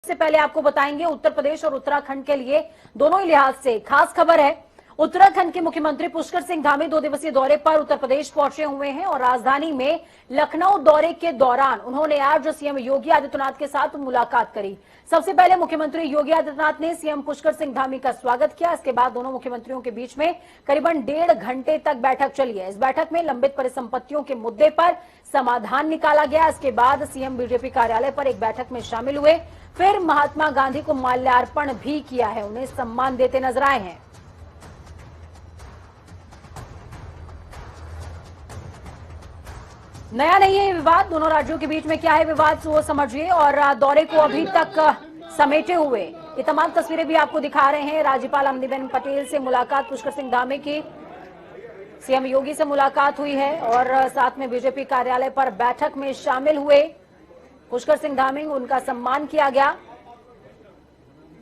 से पहले आपको बताएंगे उत्तर प्रदेश और उत्तराखंड के लिए दोनों ही लिहाज से खास खबर है। उत्तराखंड के मुख्यमंत्री पुष्कर सिंह धामी 2 दिवसीय दौरे पर उत्तर प्रदेश पहुंचे हुए हैं और राजधानी में लखनऊ दौरे के दौरान उन्होंने आज सीएम योगी आदित्यनाथ के साथ मुलाकात करी। सबसे पहले मुख्यमंत्री योगी आदित्यनाथ ने सीएम पुष्कर सिंह धामी का स्वागत किया। इसके बाद दोनों मुख्यमंत्रियों के बीच में करीबन 1.5 घंटे तक बैठक चली है। इस बैठक में लंबित परिसंपत्तियों के मुद्दे पर समाधान निकाला गया। इसके बाद सीएम बीजेपी कार्यालय पर एक बैठक में शामिल हुए, फिर महात्मा गांधी को माल्यार्पण भी किया है, उन्हें सम्मान देते नजर आए हैं। नया नहीं है ये विवाद, दोनों राज्यों के बीच में क्या है विवाद वो समझिए। और दौरे को अभी तक समेटे हुए ये तमाम तस्वीरें भी आपको दिखा रहे हैं। राज्यपाल आनंदीबेन पटेल से मुलाकात पुष्कर सिंह धामी की, सीएम योगी से मुलाकात हुई है और साथ में बीजेपी कार्यालय पर बैठक में शामिल हुए पुष्कर सिंह धामी, उनका सम्मान किया गया।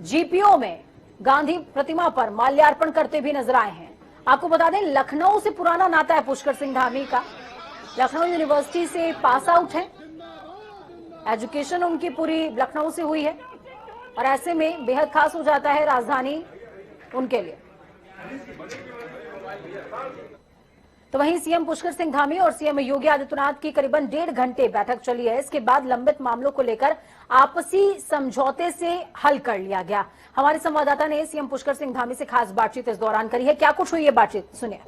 जीपीओ में गांधी प्रतिमा पर माल्यार्पण करते भी नजर आए हैं। आपको बता दें लखनऊ से पुराना नाता है पुष्कर सिंह धामी का, लखनऊ यूनिवर्सिटी से पास आउट है, एजुकेशन उनकी पूरी लखनऊ से हुई है और ऐसे में बेहद खास हो जाता है राजधानी उनके लिए। तो वहीं सीएम पुष्कर सिंह धामी और सीएम योगी आदित्यनाथ की करीबन 1.5 घंटे बैठक चली है। इसके बाद लंबित मामलों को लेकर आपसी समझौते से हल कर लिया गया। हमारे संवाददाता ने सीएम पुष्कर सिंह धामी से खास बातचीत इस दौरान करी है। क्या कुछ हुई है बातचीत, सुनिए।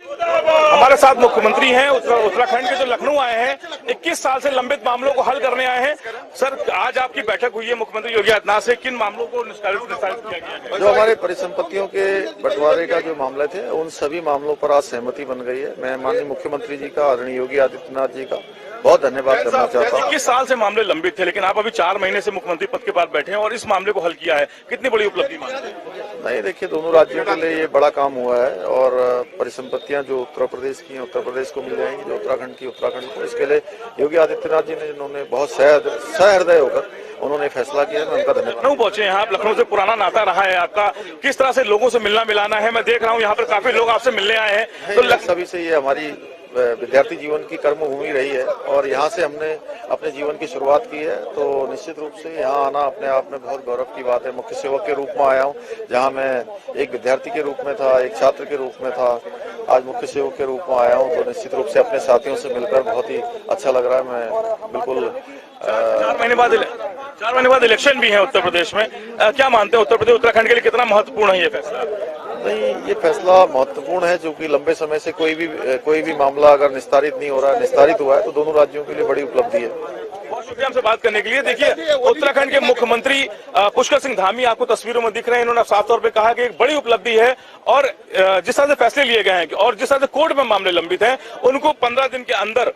हमारे साथ मुख्यमंत्री हैं उत्तराखंड के जो लखनऊ आए हैं, 21 साल से लंबित मामलों को हल करने आए हैं। सर, आज आपकी बैठक हुई है मुख्यमंत्री योगी आदित्यनाथ से, किन मामलों को निस्तारित किया गया? जो हमारे परिसंपत्तियों के बंटवारे का जो मामले थे उन सभी मामलों पर आज सहमति बन गई है। मैं माननीय मुख्यमंत्री जी का, आदरणीय योगी आदित्यनाथ जी का बहुत धन्यवाद करना चाहता हूँ। 21 साल से मामले लंबित थे, लेकिन आप अभी 4 महीने से मुख्यमंत्री पद के बाद बैठे हैं और इस मामले को हल किया है, कितनी बड़ी उपलब्धि मानते हैं? नहीं, देखिए, दोनों राज्यों के लिए ये बड़ा काम हुआ है और परिसंपत्तियां जो उत्तर प्रदेश की हैं उत्तर प्रदेश को मिल जाएंगी, जो उत्तराखंड की उत्तराखंड को। इसके लिए योगी आदित्यनाथ जी ने जिन्होंने बहुत सहृदय होकर उन्होंने फैसला किया, मैं उनका धन्यवाद। लखनऊ पहुंचे हैं आप, लखनऊ से पुराना नाता रहा है आपका, किस तरह से लोगों से मिलना मिलाना है? मैं देख रहा हूँ यहाँ पर काफी लोग आपसे मिलने आए हैं। तो सभी से ये हमारी विद्यार्थी जीवन की कर्मभूमि रही है और यहाँ से हमने अपने जीवन की शुरुआत की है, तो निश्चित रूप से यहाँ आना अपने आप में बहुत गौरव की बात है। मुख्य सेवक के रूप में आया हूँ, जहाँ मैं एक विद्यार्थी के रूप में था, एक छात्र के रूप में था, आज मुख्य सेवक के रूप में आया हूँ, तो निश्चित रूप से अपने साथियों से मिलकर बहुत ही अच्छा लग रहा है। मैं बिल्कुल 4 महीने बाद इलेक्शन भी है उत्तर प्रदेश में, क्या मानते हैं उत्तर प्रदेश उत्तराखंड के लिए कितना महत्वपूर्ण है ये फैसला? नहीं, ये फैसला महत्वपूर्ण है, जो कि लंबे समय से कोई भी मामला अगर निस्तारित नहीं हो रहा है, निस्तारित हुआ है, तो दोनों राज्यों के लिए बड़ी उपलब्धि है। बहुत शुक्रिया हमसे बात करने के लिए। देखिए, उत्तराखंड के मुख्यमंत्री पुष्कर सिंह धामी आपको तस्वीरों में दिख रहे हैं। इन्होंने साफ तौर पे कहा कि एक बड़ी उपलब्धि है और जिस तरह से फैसले लिए गए हैं और जिस तरह से कोर्ट में मामले लंबित हैं, उनको 15 दिन के अंदर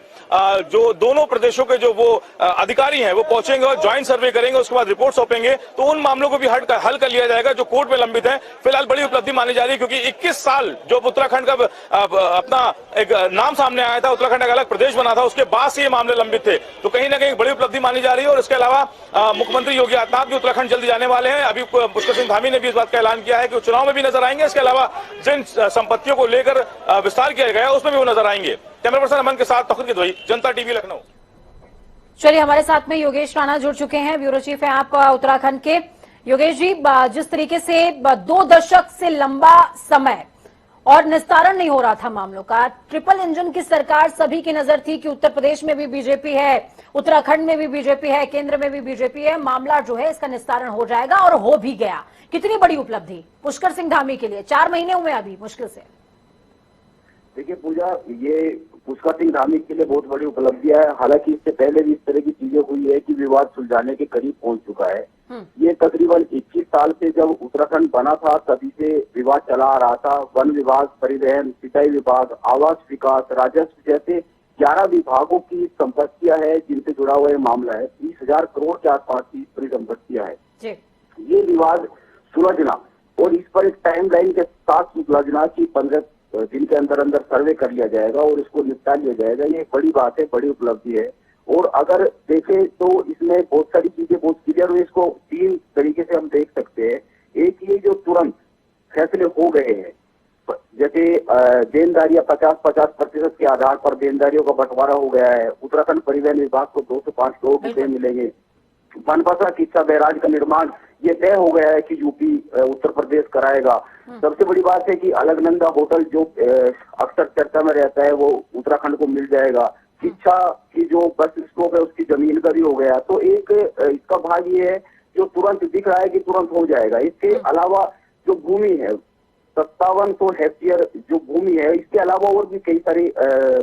जो दोनों प्रदेशों के जो वो अधिकारी हैं वो पहुंचेंगे और ज्वाइंट सर्वे करेंगे, उसके बाद रिपोर्ट सौंपेंगे, तो उन मामलों को भी हल कर लिया जाएगा जो कोर्ट में लंबित है। फिलहाल बड़ी उपलब्धि मानी जा रही है, क्योंकि 21 साल जो उत्तराखंड का अपना एक नाम सामने आया था, उत्तराखंड एक अलग प्रदेश बना था, उसके बाद से ये मामले लंबित थे, तो कहीं ना कहीं बड़ी उपलब्धि मानी जा रही है। और इसके अलावा मुख्यमंत्री योगी आदित्यनाथ भी उत्तराखंड जल्दी जाने वाले हैं। अभी पुष्कर सिंह धामी ने भी इस बात का ऐलान किया है कि वो चुनाव में भी नजर आएंगे। इसके अलावा जिन संपत्तियों को लेकर विस्तार किया गया है उसमें भी वो नजर आएंगे। कैमरा पर्सन अमन के साथ तौहीद किदवई, जनता टीवी, लखनऊ। चलिए, हमारे साथ में योगेश राणा जुड़ चुके हैं, ब्यूरो चीफ हैं आप उत्तराखंड के। योगेश जी, जिस तरीके से 2 दशक से लंबा समय और निस्तारण नहीं हो रहा था मामलों का, ट्रिपल इंजन की सरकार, सभी की नजर थी कि उत्तर प्रदेश में भी बीजेपी है, उत्तराखंड में भी बीजेपी है, केंद्र में भी बीजेपी है, मामला जो है इसका निस्तारण हो जाएगा और हो भी गया। कितनी बड़ी उपलब्धि पुष्कर सिंह धामी के लिए, 4 महीने हुए अभी मुश्किल से। देखिए पूजा, ये पुष्कर सिंह धामी के लिए बहुत बड़ी उपलब्धि है। हालांकि इससे पहले भी इस तरह की चीजें हुई है कि विवाद सुलझाने के करीब पहुंच चुका है। ये तकरीबन 21 साल से जब उत्तराखंड बना था तभी से विवाद चला आ रहा था। वन विभाग, परिवहन, सिंचाई विभाग, आवास विकास, राजस्व जैसे 11 विभागों की संपत्तियां है जिनसे जुड़ा हुआ ये मामला है। 30,000 करोड़ के आसपास की परिसंपत्तियां है। ये विवाद सुलझना और इस पर एक टाइमलाइन के साथ सुलझना की 15 दिन के अंदर अंदर सर्वे कर लिया जाएगा और इसको निपटा लिया जाएगा, ये बड़ी बात है, बड़ी उपलब्धि है। और अगर देखें तो इसमें बहुत सारी चीजें बहुत क्लियर हुई। इसको 3 तरीके से हम देख सकते हैं। एक ये जो तुरंत फैसले हो गए हैं, जैसे देनदारियां 50-50% के आधार पर देनदारियों का बंटवारा हो गया है। उत्तराखंड परिवहन विभाग को 2 से 5 करोड़ रुपए मिलेंगे। बनबसा किच्चा बैराज का निर्माण ये तय हो गया है कि यूपी उत्तर प्रदेश कराएगा। सबसे बड़ी बात है कि अलकनंदा होटल जो अक्सर चर्चा में रहता है वो उत्तराखंड को मिल जाएगा। किच्चा की जो बस स्टॉप है उसकी जमीन का भी हो गया। तो एक इसका भाग ये है जो तुरंत दिख रहा है कि तुरंत हो जाएगा। इसके अलावा जो भूमि है 5700 हेक्टेयर जो भूमि है, इसके अलावा और भी कई सारे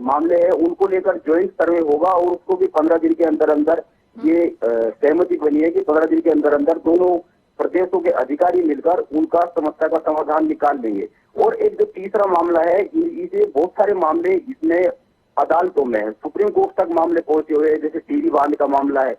मामले हैं, उनको लेकर ज्वाइंट सर्वे होगा और उसको भी 15 दिन के अंदर अंदर ये सहमति बनी है कि 15 दिन के अंदर अंदर दोनों प्रदेशों के अधिकारी मिलकर उनका समस्या का समाधान निकाल देंगे। और एक जो तीसरा मामला है, इसे बहुत सारे मामले इसमें अदालतों में है, सुप्रीम कोर्ट तक मामले पहुंचे हुए हैं। जैसे टीरी बांध का मामला है,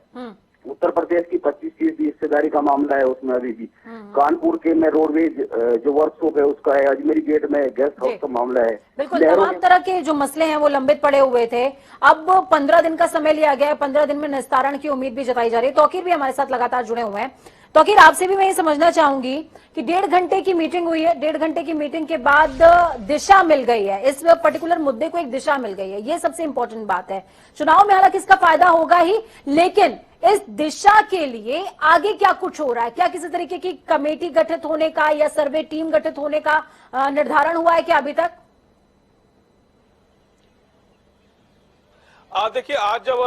उत्तर प्रदेश की 25% हिस्सेदारी का मामला है उसमें अभी भी। कानपुर के में रोडवेज जो वर्कशॉप है उसका है, अजमेरी गेट में गेस्ट हाउस का मामला है। बिल्कुल तमाम तरह के जो मसले हैं वो लंबित पड़े हुए थे। अब 15 दिन का समय लिया गया है, 15 दिन में निस्तारण की उम्मीद भी जताई जा रही है। तौकीर भी हमारे साथ लगातार जुड़े हुए हैं। तौकीर, आपसे भी मैं ये समझना चाहूंगी कि 1.5 घंटे की मीटिंग हुई है, 1.5 घंटे की मीटिंग के बाद दिशा मिल गई है, इस पर्टिकुलर मुद्दे को एक दिशा मिल गई है, ये सबसे इंपॉर्टेंट बात है। चुनाव में हालांकि इसका फायदा होगा ही, लेकिन इस दिशा के लिए आगे क्या कुछ हो रहा है? क्या किसी तरीके की कमेटी गठित होने का या सर्वे टीम गठित होने का निर्धारण हुआ है क्या अभी तक? देखिए, आज जब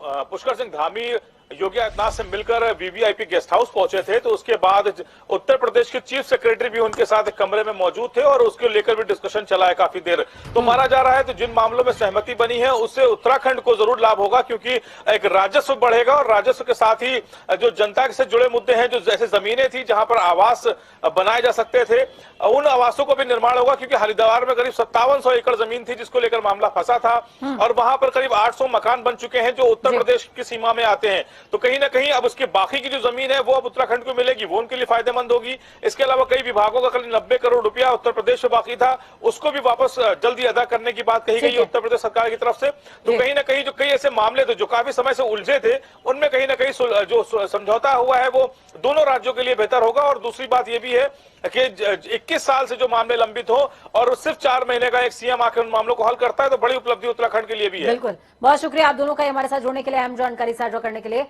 पुष्कर सिंह धामी योगी आदित्यनाथ से मिलकर वीवीआईपी गेस्ट हाउस पहुंचे थे, तो उसके बाद उत्तर प्रदेश के चीफ सेक्रेटरी भी उनके साथ एक कमरे में मौजूद थे और उसके लेकर भी डिस्कशन चला है काफी देर। तो माना जा रहा है तो जिन मामलों में सहमति बनी है उससे उत्तराखंड को जरूर लाभ होगा, क्योंकि एक राजस्व बढ़ेगा और राजस्व के साथ ही जो जनता से जुड़े मुद्दे हैं, जो जैसे जमीनें थी जहां पर आवास बनाए जा सकते थे, उन आवासों को भी निर्माण होगा। क्योंकि हरिद्वार में करीब 5700 एकड़ जमीन थी जिसको लेकर मामला फंसा था और वहां पर करीब 800 मकान बन चुके हैं जो उत्तर प्रदेश की सीमा में आते हैं। तो कहीं ना कहीं अब उसकी बाकी की जो जमीन है वो अब उत्तराखंड को मिलेगी, वो उनके लिए फायदेमंद होगी। इसके अलावा कई विभागों का करीब 90 करोड़ रुपया उत्तर प्रदेश में बाकी था, उसको भी वापस जल्दी अदा करने की बात कही गई है उत्तर प्रदेश सरकार की तरफ से। तो कहीं ना कहीं जो कई ऐसे मामले थे जो काफी समय से उलझे थे, उनमें कहीं ना कहीं जो समझौता हुआ है वो दोनों राज्यों के लिए बेहतर होगा। और दूसरी बात ये भी है कि 21 साल से जो मामले लंबित हो और सिर्फ 4 महीने का एक सीएम आकर उन मामलों को हल करता है, तो बड़ी उपलब्धि उत्तराखंड के लिए भी है। बिल्कुल, बहुत शुक्रिया आप दोनों का हमारे साथ जुड़ने के लिए, अहम जानकारी साझा करने के लिए।